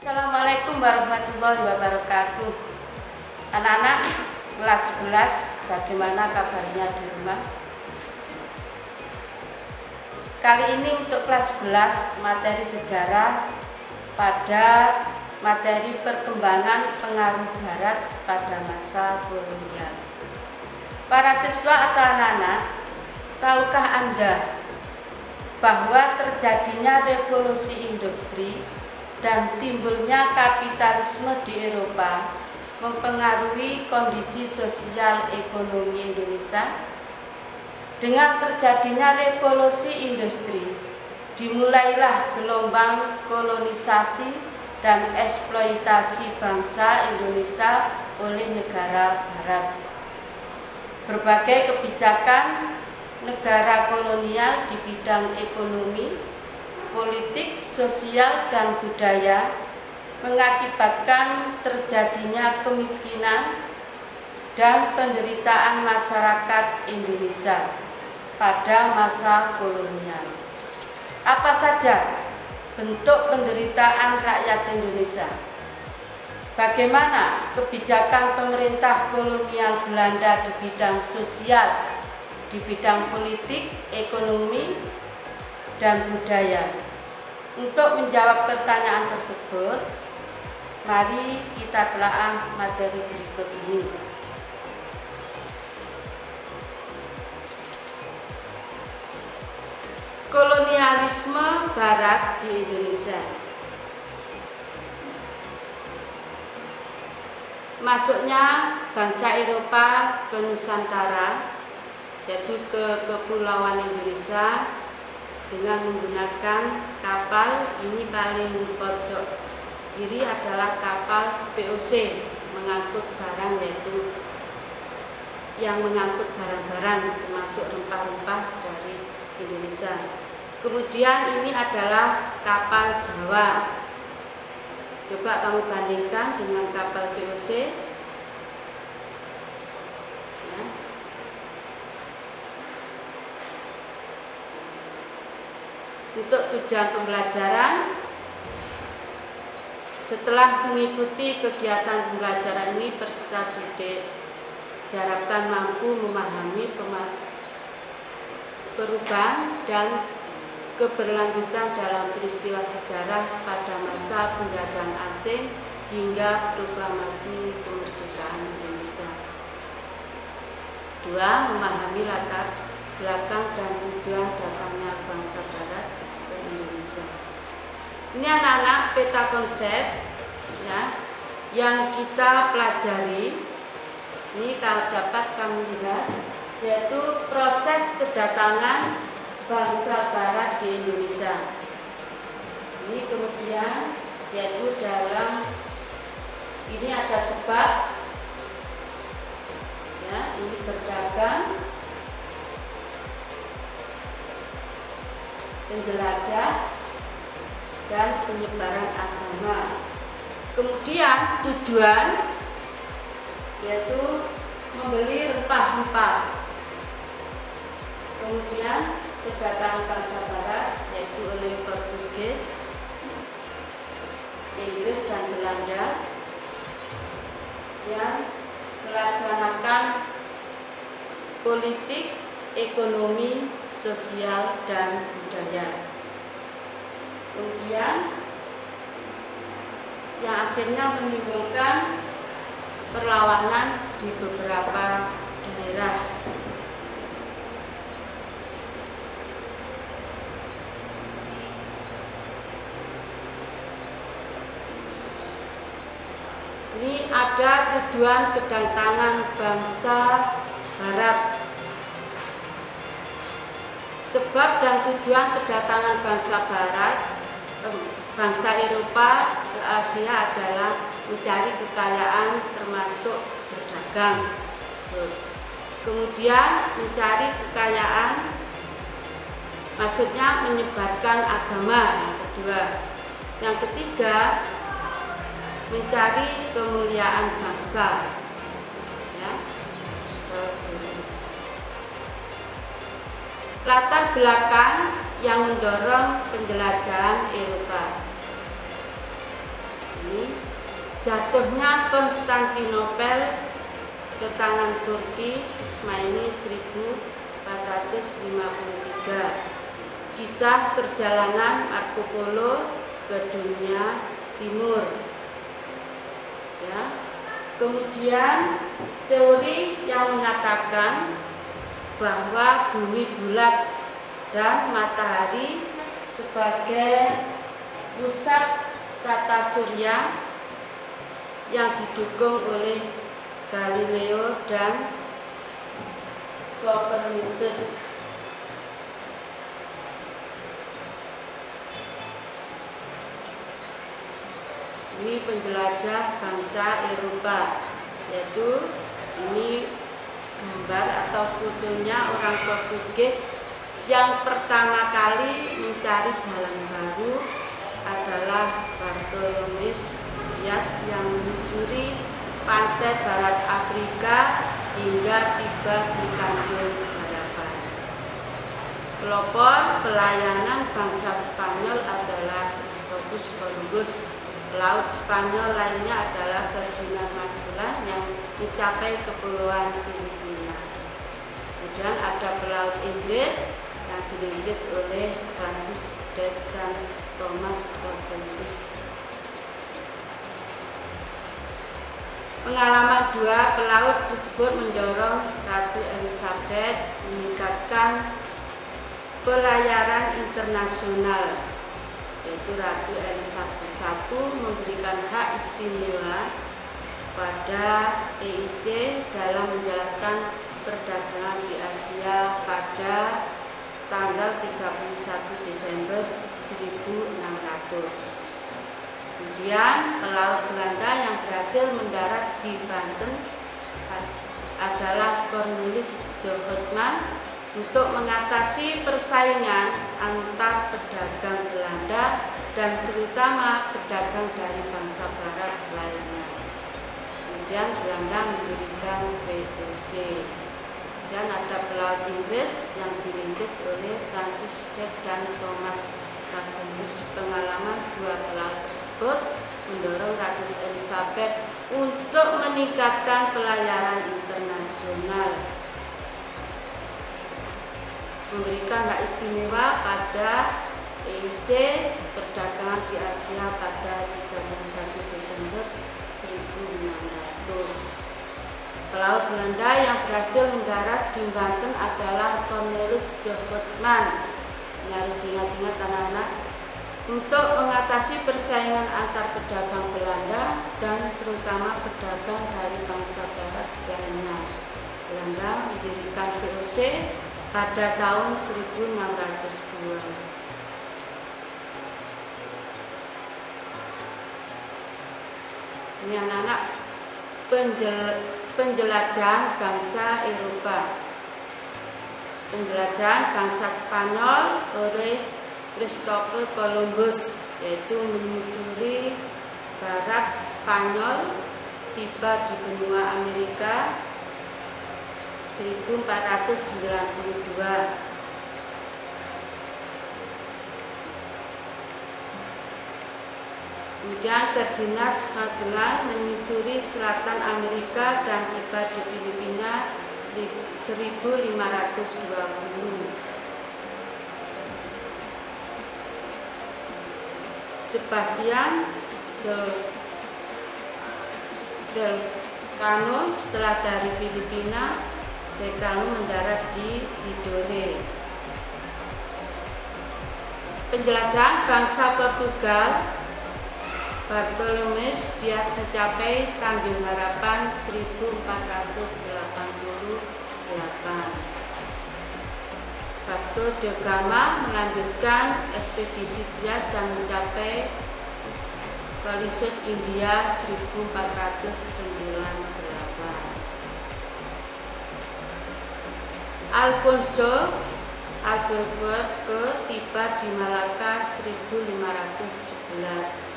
Assalamualaikum warahmatullahi wabarakatuh. Anak-anak kelas 11, bagaimana kabarnya di rumah? Kali ini untuk kelas 11 materi sejarah pada materi perkembangan pengaruh Barat pada masa kolonial. Para siswa atau anak-anak, tahukah Anda bahwa terjadinya revolusi industri dan timbulnya kapitalisme di Eropa mempengaruhi kondisi sosial ekonomi Indonesia? Dengan terjadinya revolusi industri, dimulailah gelombang kolonisasi dan eksploitasi bangsa Indonesia oleh negara Barat. Berbagai kebijakan negara kolonial di bidang ekonomi, politik, sosial, dan budaya mengakibatkan terjadinya kemiskinan dan penderitaan masyarakat Indonesia pada masa kolonial. Apa saja bentuk penderitaan rakyat Indonesia? Bagaimana kebijakan pemerintah kolonial Belanda di bidang sosial, di bidang politik, ekonomi, dan budaya? Untuk menjawab pertanyaan tersebut, mari kita telaah materi berikut ini. Kolonialisme Barat di Indonesia. Masuknya bangsa Eropa ke Nusantara, yaitu ke Kepulauan Indonesia dengan menggunakan kapal. Ini paling pojok kiri adalah kapal VOC mengangkut barang, yaitu yang mengangkut barang-barang termasuk rempah-rempah dari Indonesia. Kemudian ini adalah kapal Jawa. Coba kamu bandingkan dengan kapal VOC. Ya. Untuk tujuan pembelajaran, setelah mengikuti kegiatan pembelajaran ini, peserta didik diharapkan mampu memahami perubahan dan keberlanjutan dalam peristiwa sejarah pada masa penjajahan asing hingga proklamasi kemerdekaan Indonesia. 2. Memahami latar belakang dan tujuan datangnya bangsa Barat ke Indonesia. Ini anak-anak peta konsep ya, yang kita pelajari. Ini kalau dapat kamu lihat, yaitu proses kedatangan bangsa Barat di Indonesia. Ini kemudian yaitu dalam ini ada sebab, ya, ini berdagang, penjelajah, dan penyebaran agama. Kemudian tujuan yaitu membeli rempah-rempah. Kemudian kedatangan bangsa Barat yaitu oleh Portugis, Inggris, dan Belanda yang melaksanakan politik, ekonomi, sosial, dan budaya. Kemudian yang akhirnya menimbulkan perlawanan di beberapa daerah. Ini ada tujuan kedatangan bangsa Barat. Sebab dan tujuan kedatangan bangsa Barat, bangsa Eropa ke Asia adalah mencari kekayaan termasuk berdagang. Kemudian mencari kekayaan, maksudnya menyebarkan agama, yang kedua. Yang ketiga, mencari kemuliaan bangsa. Ya. Latar belakang yang mendorong penjelajahan Eropa. Ini jatuhnya Konstantinopel ke tangan Turki Ismaili 1453. Kisah perjalanan Marco Polo ke dunia timur. Ya. Kemudian teori yang mengatakan bahwa bumi bulat dan matahari sebagai pusat tata surya yang didukung oleh Galileo dan Copernicus. Ini penjelajah bangsa Eropa, yaitu ini gambar atau fotonya orang Portugis yang pertama kali mencari jalan baru adalah Bartolomé Dias yang menyusuri pantai barat Afrika hingga tiba di Tanjung Harapan. Pelopor pelayanan bangsa Spanyol adalah Christopher Columbus. Pelaut Spanyol lainnya adalah Ferdinand Magellan yang mencapai kepulauan Filipina. Kemudian ada pelaut Inggris yang dirintis oleh Francis Drake dan Thomas Columbus. Pengalaman dua pelaut tersebut mendorong Ratu Elizabeth meningkatkan pelayaran internasional, yaitu Ratu Elizabeth I memberikan hak istimewa pada EIC dalam menjalankan perdagangan di Asia pada tanggal 31 Desember 1600. Kemudian pelaut Belanda yang berhasil mendarat di Banten adalah Cornelis de Houtman untuk mengatasi persaingan antar pedagang Belanda dan terutama pedagang dari bangsa barat lainnya. Kemudian Belanda mendirikan VOC. Dan ada pelaut Inggris yang dirintis oleh Francis Drake dan Thomas Columbus. Pengalaman dua pelaut tersebut mendorong Ratu Elizabeth untuk meningkatkan pelayaran internasional, memberikan hak istimewa pada EIC perdagangan di Asia pada 31 Desember 1600. Pelaut Belanda yang berhasil mendarat di Banten adalah Cornelis de Houtman. Ini harus diingat-ingat anak-anak, untuk mengatasi persaingan antar pedagang Belanda dan terutama pedagang dari bangsa barat lainnya. Belanda mendirikan VOC pada tahun 1602. Ini anak-anak penjelajahan bangsa Eropa. Penjelajahan bangsa Spanyol oleh Christopher Columbus, yaitu menyusuri barat Spanyol, tiba di benua Amerika 1492. Kemudian Ferdinand Magellan menyusuri selatan Amerika dan tiba di Filipina 1520. Sebastian Elcano setelah dari Filipina, Elcano mendarat di Tidore. Penjelajahan bangsa Portugal, Bartolomé Dias mencapai Tanjung Harapan 1488. Vasco da Gama melanjutkan ekspedisi Dias dan mencapai Mauritius, India 1498. Alfonso Albuquerque tiba di Malaka 1511.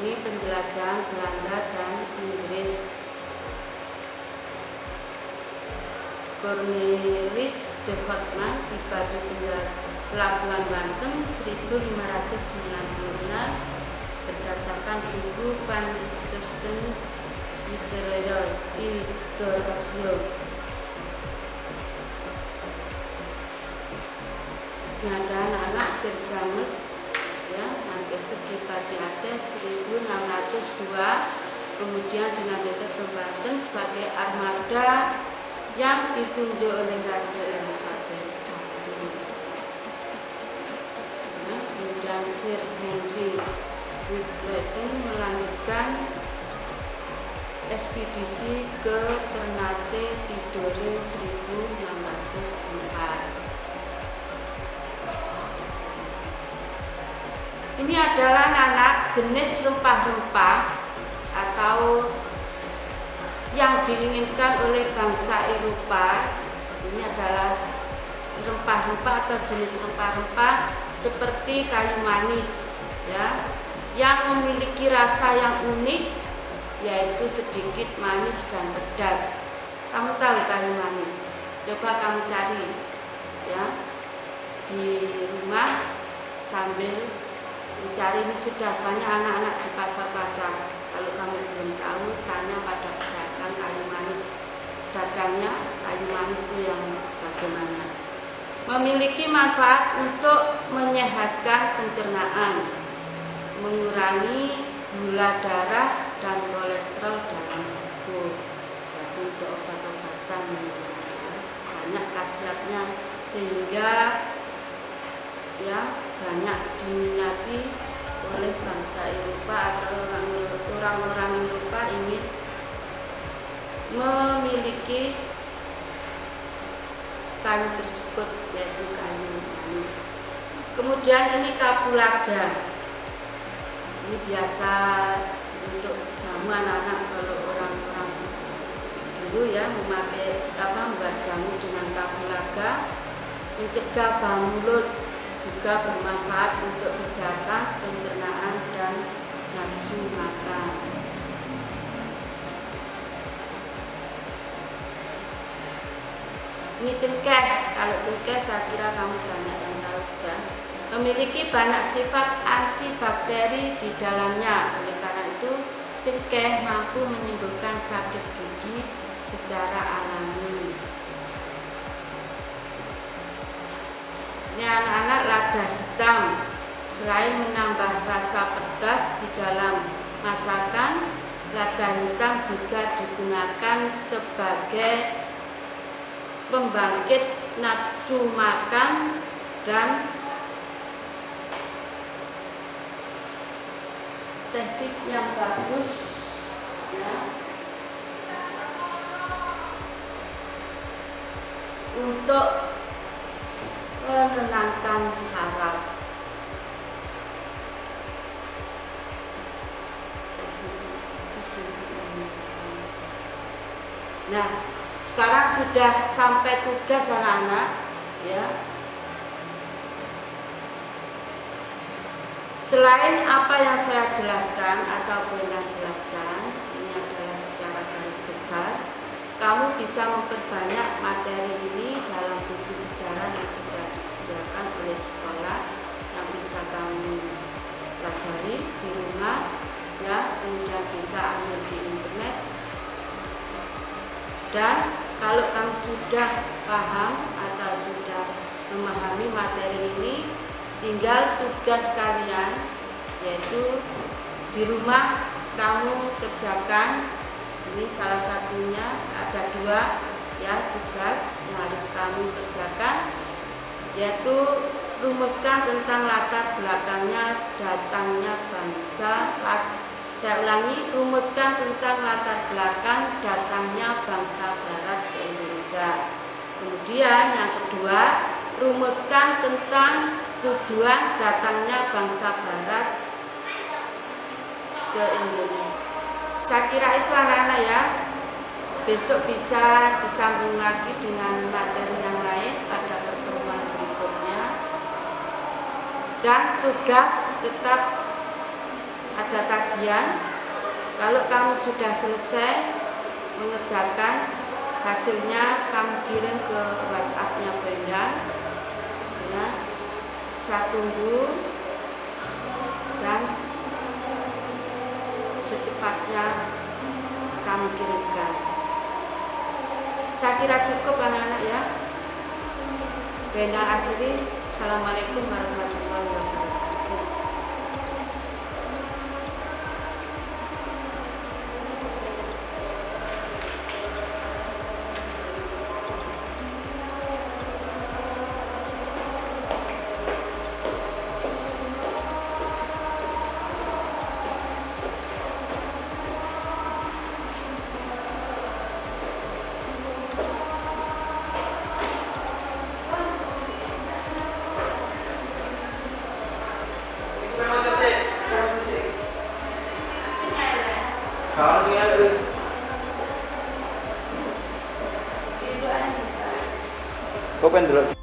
Ini penjelajahan Belanda dan Inggris. Cornelis de Houtman tiba di Pelabuhan Banten 1596 berdasarkan buku Van Discussen Idorosio. Ini ada anak Sir James ya, Lancaster pribadi Aceh 1602, kemudian dilanjutkan ke Banten sebagai armada yang ditunjuk oleh Ratu Elizabeth I. Ya, kemudian Sir Henry Whittington melanjutkan ekspedisi ke Ternate Tidore 1604. Ini adalah anak jenis rempah-rempah atau yang diinginkan oleh bangsa Eropa. Ini adalah rempah-rempah atau jenis rempah-rempah seperti kayu manis ya, yang memiliki rasa yang unik, yaitu sedikit manis dan pedas. Kamu tahu kayu manis? Coba kamu cari ya di rumah sambil dicari. Ini sudah banyak anak-anak di pasar-pasar. Kalau kamu belum tahu, tanya pada pedagang kayu manis. Dagangnya kayu manis itu yang bagaimana? Memiliki manfaat untuk menyehatkan pencernaan, mengurangi gula darah dan kolesterol dalam tubuh. Jadi untuk obat-obatan banyak khasiatnya, sehingga ya banyak diminati oleh bangsa Eropa atau orang-orang Eropa ingin memiliki kayu tersebut, yaitu kayu manis. Kemudian ini kapulaga. Ini biasa untuk jamu anak-anak kalau orang-orang dulu ya membuat jamu dengan kapulaga, mencegah bau mulut, juga bermanfaat untuk kesehatan pencernaan dan nafsu makan. Ini cengkeh. Kalau cengkeh saya kira kamu banyak yang tahu sudah. Memiliki banyak sifat antibakteri di dalamnya. Oleh karena itu, cengkeh mampu menyembuhkan sakit gigi secara alami. Ini anak-anak lada hitam. Selain menambah rasa pedas di dalam masakan, lada hitam juga digunakan sebagai pembangkit nafsu makan dan teknik yang bagus ya, untuk menenangkan saraf. Nah, sekarang sudah sampai tugas anak-anak ya. Selain apa yang saya jelaskan atau Bunda jelaskan, ini adalah secara garis besar. Kamu bisa memperbanyak materi ini dalam buku sejarah yang sudah disediakan oleh sekolah, yang bisa kamu pelajari di rumah ya, kemudian bisa ambil di internet. Dan kalau kamu sudah paham atau sudah memahami materi ini, tinggal tugas kalian, yaitu di rumah kamu kerjakan. Ini salah satunya, ada 2 ya tugas yang harus kamu kerjakan, yaitu rumuskan tentang latar belakangnya datangnya bangsa. Saya ulangi, rumuskan tentang latar belakang datangnya bangsa Barat ke Indonesia. Kemudian yang kedua, rumuskan tentang tujuan datangnya bangsa Barat ke Indonesia. Saya kira itu anak-anak ya. Besok bisa disambung lagi dengan materi yang lain pada pertemuan berikutnya. Dan tugas tetap ada tagihan. Kalau kamu sudah selesai mengerjakan, hasilnya kamu kirim ke WhatsApp-nya Benda ya. saya tunggu dan secepatnya kami kirimkan. Saya kira cukup anak-anak ya. Benda akhiri, Assalamualaikum warahmatullahi wabarakatuh. Kalau sih ada terus. Kau pengen dulu.